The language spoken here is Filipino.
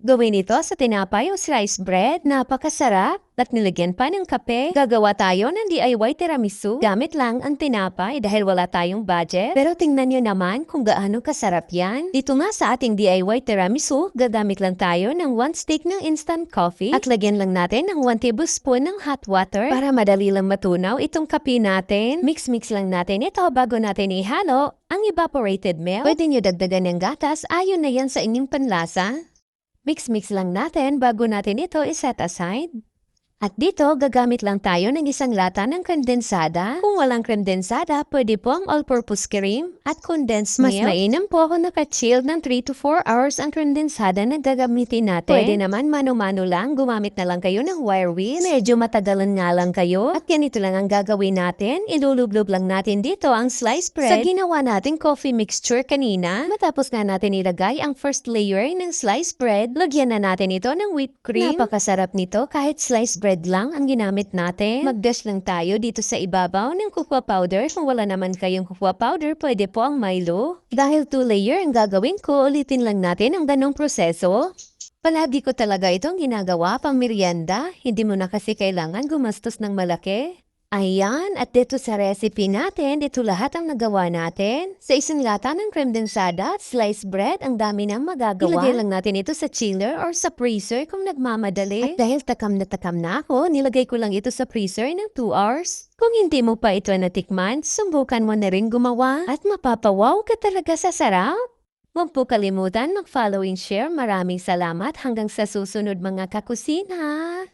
Gawin ito sa tinapay o sliced bread. Napakasarap at nilagyan pa ng kape. Gagawa tayo ng DIY tiramisu. Gamit lang ang tinapay dahil wala tayong budget. Pero tingnan nyo naman kung gaano kasarap yan. Dito nga sa ating DIY tiramisu, gagamit lang tayo ng 1 stick ng instant coffee at lagyan lang natin ng 1 tablespoon ng hot water para madali lang matunaw itong kape natin. Mix-mix lang natin ito bago natin ihalo ang evaporated milk. Pwede nyo dagdagan ng gatas, ayon na yan sa inyong panlasa. Mix-mix lang natin bago natin ito iset aside. At dito, gagamit lang tayo ng isang lata ng kondensada. Kung walang kondensada, pwede po ang all-purpose cream at condensed milk. Mas mainam po ako naka-chill ng 3 to 4 hours ang kondensada na gagamitin natin. Pwede naman mano-mano lang, gumamit na lang kayo ng wire whisk. Medyo matagalan nga lang kayo. At ganito lang ang gagawin natin. Ilulublob lang natin dito ang sliced bread sa ginawa nating coffee mixture kanina. Matapos nga natin ilagay ang first layer ng sliced bread, lagyan na natin ito ng whipped cream. Napakasarap nito kahit sliced bread lang ang ginamit natin. Mag-dash lang tayo dito sa ibabaw ng cocoa powder. Kung wala naman kayong cocoa powder, pwede po ang Milo. Dahil 2 layer ang gagawin ko, ulitin lang natin ang ganong proseso. Palagi ko talaga itong ginagawa pang merienda. Hindi mo na kasi kailangan gumastos ng malaki. Ayan, at dito sa recipe natin, dito lahat ang nagawa natin. Sa isang lata ng kondensada at sliced bread, ang dami nang magagawa. Ilagay lang natin ito sa chiller or sa freezer kung nagmamadali. At dahil takam na ako, nilagay ko lang ito sa freezer ng 2 hours. Kung hindi mo pa ito natikman, subukan mo na rin gumawa at mapapawaw ka talaga sa sarap. Huwag po kalimutan mag-follow and share. Maraming salamat hanggang sa susunod mga kakusina.